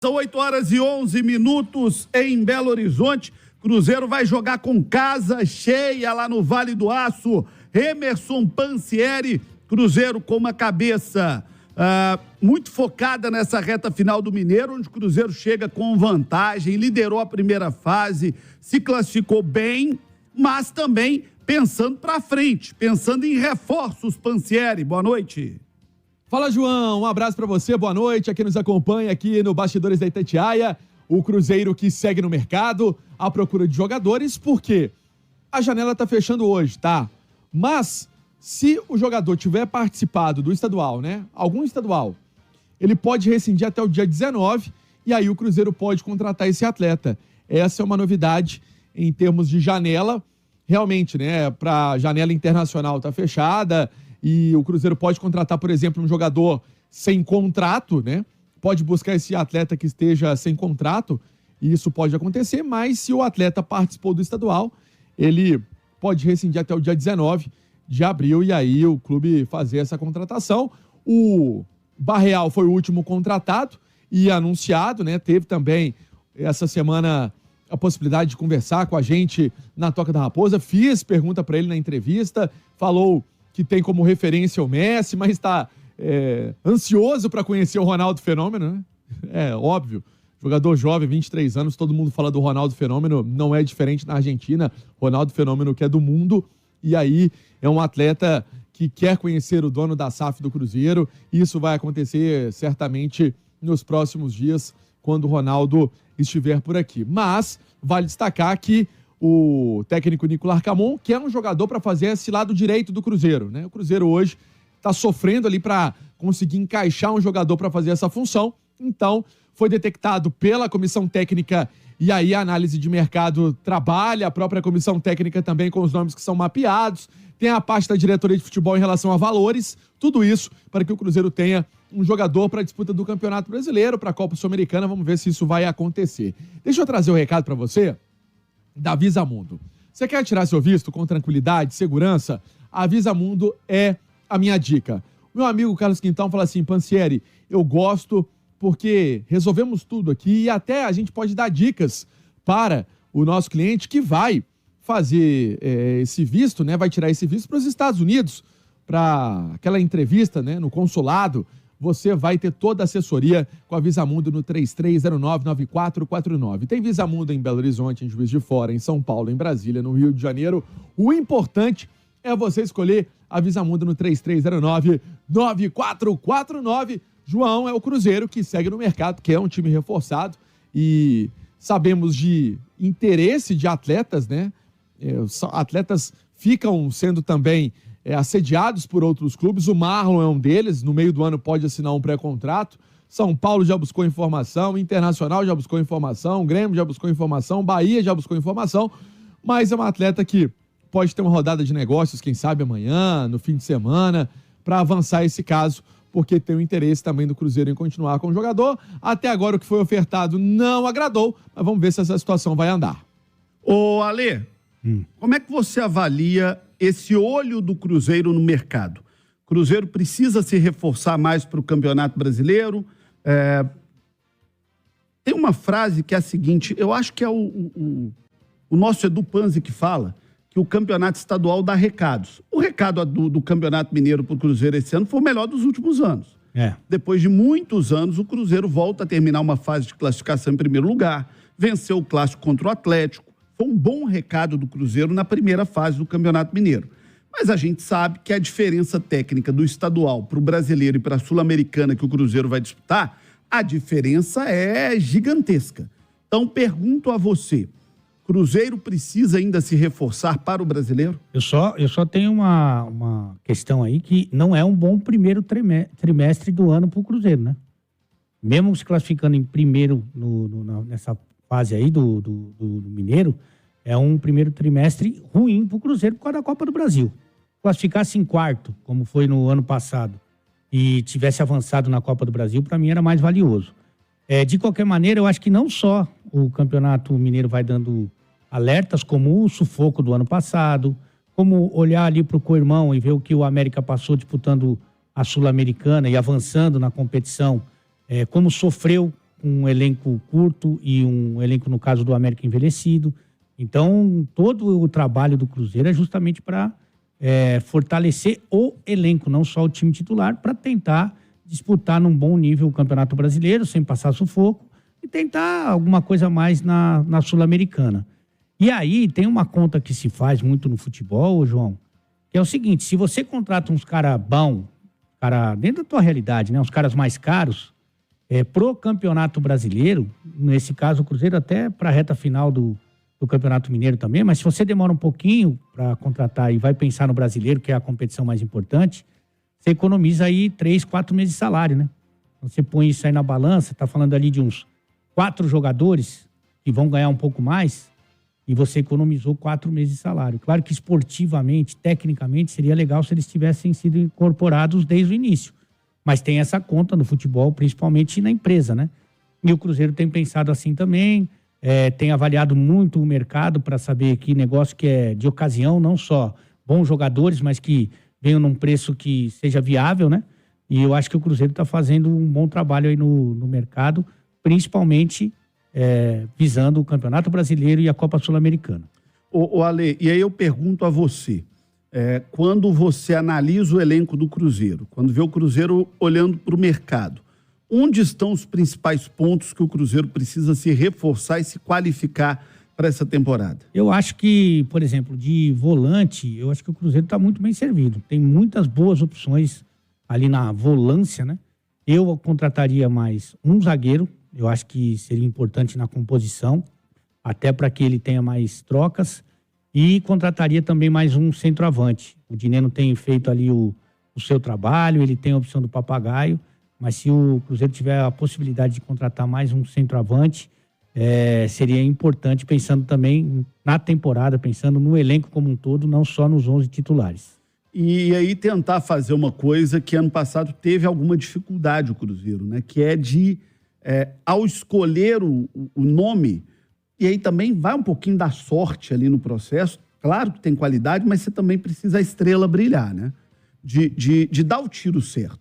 São 8h11 em Belo Horizonte. Cruzeiro vai jogar com casa cheia lá no Vale do Aço. Emerson Pansieri, Cruzeiro com uma cabeça muito focada nessa reta final do Mineiro, onde o Cruzeiro chega com vantagem, liderou a primeira fase, se classificou bem, mas também pensando para frente, pensando em reforços. Pansieri, boa noite. Fala, João, um abraço para você, boa noite, a quem nos acompanha aqui no Bastidores da Itatiaia, o Cruzeiro que segue no mercado, à procura de jogadores, porque a janela tá fechando hoje, tá? Mas, se o jogador tiver participado do estadual, né, algum estadual, ele pode rescindir até o dia 19, e aí o Cruzeiro pode contratar esse atleta. Essa é uma novidade em termos de janela, realmente, né, pra janela internacional tá fechada, e o Cruzeiro pode contratar, por exemplo, um jogador sem contrato, né? Pode buscar esse atleta que esteja sem contrato, e isso pode acontecer, mas se o atleta participou do estadual, ele pode rescindir até o dia 19 de abril, e aí o clube fazer essa contratação. O Barreal foi o último contratado e anunciado, né? Teve também essa semana a possibilidade de conversar com a gente na Toca da Raposa. Fiz pergunta para ele na entrevista, falou que tem como referência o Messi, mas está ansioso para conhecer o Ronaldo Fenômeno, né? É óbvio, jogador jovem, 23 anos, todo mundo fala do Ronaldo Fenômeno, não é diferente na Argentina, Ronaldo Fenômeno que é do mundo, e aí é um atleta que quer conhecer o dono da SAF do Cruzeiro, e isso vai acontecer certamente nos próximos dias, quando o Ronaldo estiver por aqui. Mas vale destacar que o técnico Nicolas Arcamon quer um jogador para fazer esse lado direito do Cruzeiro, né? O Cruzeiro hoje está sofrendo ali para conseguir encaixar um jogador para fazer essa função. Então, foi detectado pela comissão técnica, e aí a análise de mercado trabalha, a própria comissão técnica também com os nomes que são mapeados, tem a parte da diretoria de futebol em relação a valores, tudo isso para que o Cruzeiro tenha um jogador para a disputa do Campeonato Brasileiro, para a Copa Sul-Americana. Vamos ver se isso vai acontecer. Deixa eu trazer o recado para você da Visamundo. Você quer tirar seu visto com tranquilidade, segurança? A Visamundo é a minha dica. Meu amigo Carlos Quintão fala assim: Pansieri, eu gosto porque resolvemos tudo aqui e até a gente pode dar dicas para o nosso cliente que vai fazer esse visto, né? Vai tirar esse visto para os Estados Unidos, para aquela entrevista, né, no consulado. Você vai ter toda a assessoria com a Visamundo no 3309-9449. Tem Visamundo em Belo Horizonte, em Juiz de Fora, em São Paulo, em Brasília, no Rio de Janeiro. O importante é você escolher a Visamundo no 3309-9449. João, é o Cruzeiro que segue no mercado, que é um time reforçado. E sabemos de interesse de atletas, né? Atletas ficam sendo também assediados por outros clubes. O Marlon é um deles, no meio do ano pode assinar um pré-contrato. São Paulo já buscou informação, Internacional já buscou informação, Grêmio já buscou informação, Bahia já buscou informação, mas é um atleta que pode ter uma rodada de negócios, quem sabe amanhã, no fim de semana, para avançar esse caso, porque tem o interesse também do Cruzeiro em continuar com o jogador. Até agora o que foi ofertado não agradou, mas vamos ver se essa situação vai andar. Ô, Alê, como é que você avalia esse olho do Cruzeiro no mercado? O Cruzeiro precisa se reforçar mais para o Campeonato Brasileiro. Tem uma frase que é a seguinte, eu acho que é o nosso Edu Panzi que fala, que o Campeonato Estadual dá recados. O recado do Campeonato Mineiro para o Cruzeiro esse ano foi o melhor dos últimos anos. Depois de muitos anos, o Cruzeiro volta a terminar uma fase de classificação em primeiro lugar, venceu o clássico contra o Atlético. Foi um bom recado do Cruzeiro na primeira fase do Campeonato Mineiro. Mas a gente sabe que a diferença técnica do estadual para o brasileiro e para a Sul-Americana que o Cruzeiro vai disputar, a diferença é gigantesca. Então, pergunto a você, Cruzeiro precisa ainda se reforçar para o brasileiro? Eu só tenho uma questão aí que não é um bom primeiro trimestre do ano para o Cruzeiro, né? Mesmo se classificando em primeiro nessa fase aí do Mineiro, é um primeiro trimestre ruim para o Cruzeiro por causa da Copa do Brasil. Classificasse em quarto, como foi no ano passado, e tivesse avançado na Copa do Brasil, para mim era mais valioso. De qualquer maneira, eu acho que não só o Campeonato Mineiro vai dando alertas, como o sufoco do ano passado, como olhar ali para o co-irmão e ver o que o América passou disputando a Sul-Americana e avançando na competição, como sofreu com um elenco curto e um elenco, no caso do América, envelhecido. Então, todo o trabalho do Cruzeiro é justamente para fortalecer o elenco, não só o time titular, para tentar disputar num bom nível o Campeonato Brasileiro, sem passar sufoco, e tentar alguma coisa mais na Sul-Americana. E aí tem uma conta que se faz muito no futebol, João, que é o seguinte: se você contrata uns caras bons, dentro da tua realidade, né, uns caras mais caros, pro Campeonato Brasileiro, nesse caso o Cruzeiro até para a reta final do Campeonato Mineiro também, mas se você demora um pouquinho para contratar e vai pensar no Brasileiro, que é a competição mais importante, você economiza aí 3, 4 meses de salário, né? Então, você põe isso aí na balança, tá falando ali de uns 4 jogadores que vão ganhar um pouco mais, e você economizou 4 meses de salário. Claro que esportivamente, tecnicamente, seria legal se eles tivessem sido incorporados desde o início. Mas tem essa conta no futebol, principalmente na empresa, né? E o Cruzeiro tem pensado assim também, tem avaliado muito o mercado para saber que negócio que é de ocasião, não só bons jogadores, mas que venham num preço que seja viável, né? E eu acho que o Cruzeiro está fazendo um bom trabalho aí no mercado, principalmente visando o Campeonato Brasileiro e a Copa Sul-Americana. Ô Ale, e aí eu pergunto a você, quando você analisa o elenco do Cruzeiro, quando vê o Cruzeiro olhando para o mercado, onde estão os principais pontos que o Cruzeiro precisa se reforçar e se qualificar para essa temporada? Eu acho que, por exemplo, de volante, eu acho que o Cruzeiro está muito bem servido. Tem muitas boas opções ali na volância, né? Eu contrataria mais um zagueiro, eu acho que seria importante na composição, até para que ele tenha mais trocas, e contrataria também mais um centroavante. O Dineno tem feito ali o seu trabalho, ele tem a opção do Papagaio, mas se o Cruzeiro tiver a possibilidade de contratar mais um centroavante, seria importante, pensando também na temporada, pensando no elenco como um todo, não só nos 11 titulares. E aí tentar fazer uma coisa que ano passado teve alguma dificuldade o Cruzeiro, né? Que é de, ao escolher o nome, e aí também vai um pouquinho da sorte ali no processo. Claro que tem qualidade, mas você também precisa a estrela brilhar, né? De dar o tiro certo.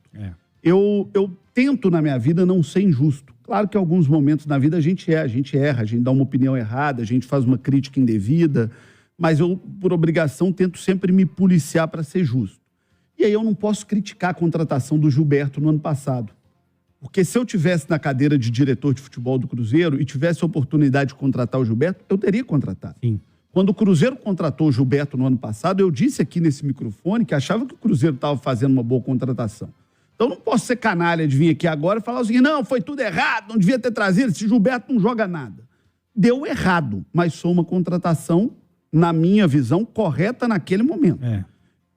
Eu tento na minha vida não ser injusto. Claro que em alguns momentos na vida a gente erra, a gente dá uma opinião errada, a gente faz uma crítica indevida, mas eu, por obrigação, tento sempre me policiar para ser justo. E aí eu não posso criticar a contratação do Gilberto no ano passado. Porque se eu tivesse na cadeira de diretor de futebol do Cruzeiro e tivesse a oportunidade de contratar o Gilberto, eu teria contratado. Sim. Quando o Cruzeiro contratou o Gilberto no ano passado, eu disse aqui nesse microfone que achava que o Cruzeiro estava fazendo uma boa contratação. Então não posso ser canalha de vir aqui agora e falar o seguinte: não, foi tudo errado, não devia ter trazido, esse Gilberto não joga nada. Deu errado, mas foi uma contratação, na minha visão, correta naquele momento.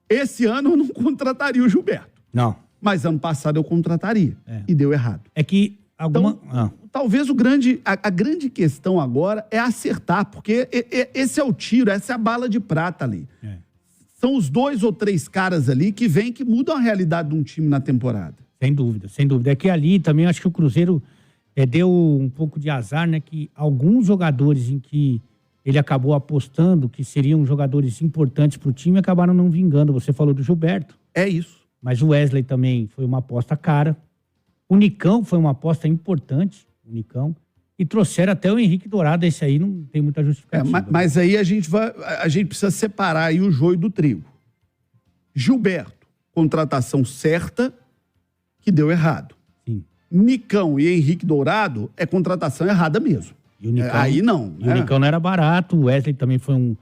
Esse ano eu não contrataria o Gilberto. Não. Mas ano passado eu contrataria. E deu errado. É que alguma... Então, talvez a grande questão agora é acertar, porque esse é o tiro, essa é a bala de prata ali. São os 2 ou 3 caras ali que vêm, que mudam a realidade de um time na temporada. Sem dúvida, sem dúvida. É que ali também acho que o Cruzeiro deu um pouco de azar, né? Que alguns jogadores em que ele acabou apostando que seriam jogadores importantes para o time acabaram não vingando. Você falou do Gilberto. É isso. Mas o Wesley também foi uma aposta cara. O Nicão foi uma aposta importante, o Nicão. E trouxeram até o Henrique Dourado, esse aí não tem muita justificativa. Mas aí a gente precisa separar aí o joio do trigo. Gilberto, contratação certa, que deu errado. Sim. Nicão e Henrique Dourado é contratação errada mesmo. E o Nicão, aí não. E o Nicão não era barato, o Wesley também foi um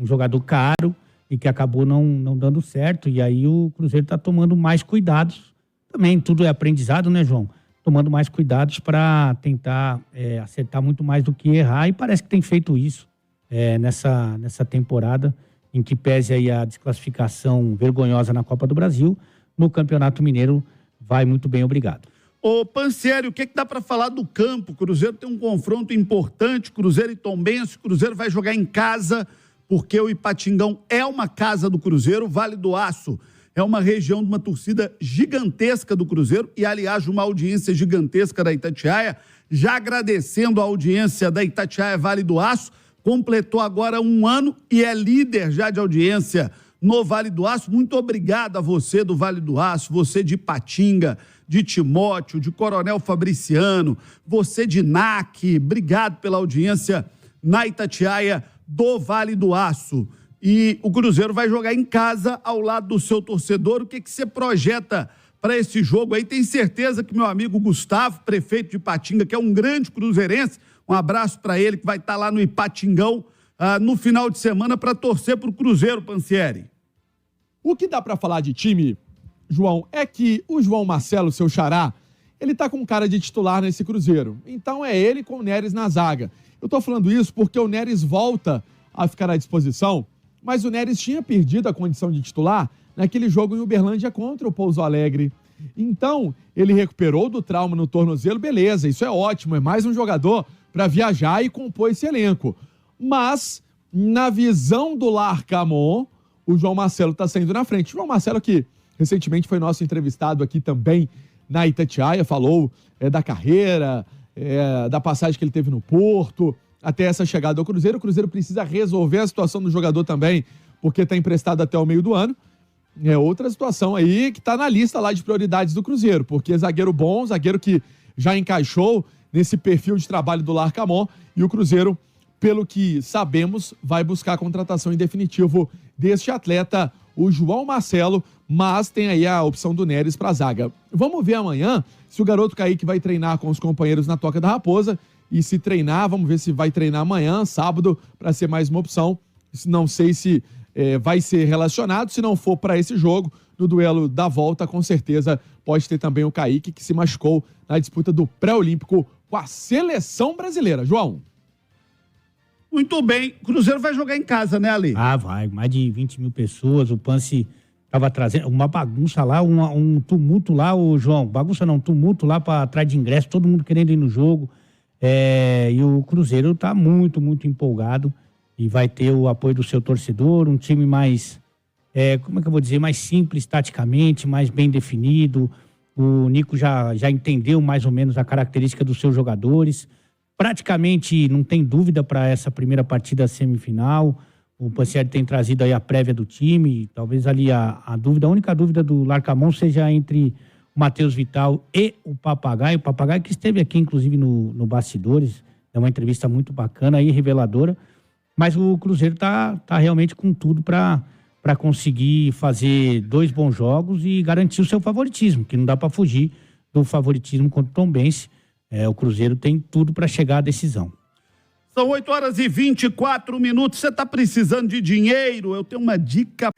jogador caro e que acabou não dando certo. E aí o Cruzeiro está tomando mais cuidados. Também tudo é aprendizado, né, João? Tomando mais cuidados para tentar acertar muito mais do que errar. E parece que tem feito isso nessa temporada, em que pese aí a desclassificação vergonhosa na Copa do Brasil, no Campeonato Mineiro vai muito bem, obrigado. Ô, Pansieri, o que dá para falar do campo? O Cruzeiro tem um confronto importante, Cruzeiro e Tombense. O Cruzeiro vai jogar em casa, porque o Ipatingão é uma casa do Cruzeiro. Vale do Aço é uma região de uma torcida gigantesca do Cruzeiro e, aliás, de uma audiência gigantesca da Itatiaia. Já agradecendo a audiência da Itatiaia Vale do Aço, completou agora 1 ano e é líder já de audiência no Vale do Aço. Muito obrigado a você do Vale do Aço, você de Ipatinga, de Timóteo, de Coronel Fabriciano, você de NAC. Obrigado pela audiência na Itatiaia do Vale do Aço. E o Cruzeiro vai jogar em casa ao lado do seu torcedor. O que você projeta para esse jogo aí? Tem certeza que meu amigo Gustavo, prefeito de Ipatinga, que é um grande cruzeirense, um abraço para ele, que vai estar lá no Ipatingão no final de semana para torcer para o Cruzeiro, Pansieri. O que dá para falar de time, João, é que o João Marcelo, seu xará, ele tá com cara de titular nesse Cruzeiro. Então é ele com o Neres na zaga. Eu tô falando isso porque o Neres volta a ficar à disposição, mas o Neres tinha perdido a condição de titular naquele jogo em Uberlândia contra o Pouso Alegre. Então, ele recuperou do trauma no tornozelo, beleza, isso é ótimo, é mais um jogador para viajar e compor esse elenco. Mas, na visão do Larcamon, o João Marcelo está saindo na frente. O João Marcelo, que recentemente foi nosso entrevistado aqui também na Itatiaia, falou da carreira, da passagem que ele teve no Porto, até essa chegada ao Cruzeiro. O Cruzeiro precisa resolver a situação do jogador também, porque está emprestado até o meio do ano. É outra situação aí que está na lista lá de prioridades do Cruzeiro, porque zagueiro bom, zagueiro que já encaixou nesse perfil de trabalho do Larcamon, e o Cruzeiro, pelo que sabemos, vai buscar a contratação em definitivo deste atleta, o João Marcelo, mas tem aí a opção do Neres para a zaga. Vamos ver amanhã se o garoto Kaique vai treinar com os companheiros na Toca da Raposa, e se treinar, vamos ver se vai treinar amanhã, sábado, para ser mais uma opção. Não sei se vai ser relacionado, se não for para esse jogo, no duelo da volta, com certeza pode ter também o Kaique, que se machucou na disputa do pré-olímpico com a seleção brasileira. João. Muito bem. O Cruzeiro vai jogar em casa, né, Ale? Ah, vai. Mais de 20 mil pessoas. O Pansi estava trazendo uma bagunça lá, um tumulto lá, o João. Bagunça não, tumulto lá para atrás de ingresso, todo mundo querendo ir no jogo. E o Cruzeiro está muito, muito empolgado e vai ter o apoio do seu torcedor, um time mais, como é que eu vou dizer, mais simples taticamente, mais bem definido. O Nico já entendeu mais ou menos a característica dos seus jogadores. Praticamente não tem dúvida para essa primeira partida semifinal. O Pansieri tem trazido aí a prévia do time. Talvez ali a única dúvida do Larcamon seja entre o Matheus Vital e o Papagaio. O Papagaio que esteve aqui, inclusive, no Bastidores. É uma entrevista muito bacana e reveladora. Mas o Cruzeiro tá realmente com tudo para conseguir fazer 2 bons jogos e garantir o seu favoritismo, que não dá para fugir do favoritismo contra o Tombense. O Cruzeiro tem tudo para chegar à decisão. São 8h24. Você está precisando de dinheiro? Eu tenho uma dica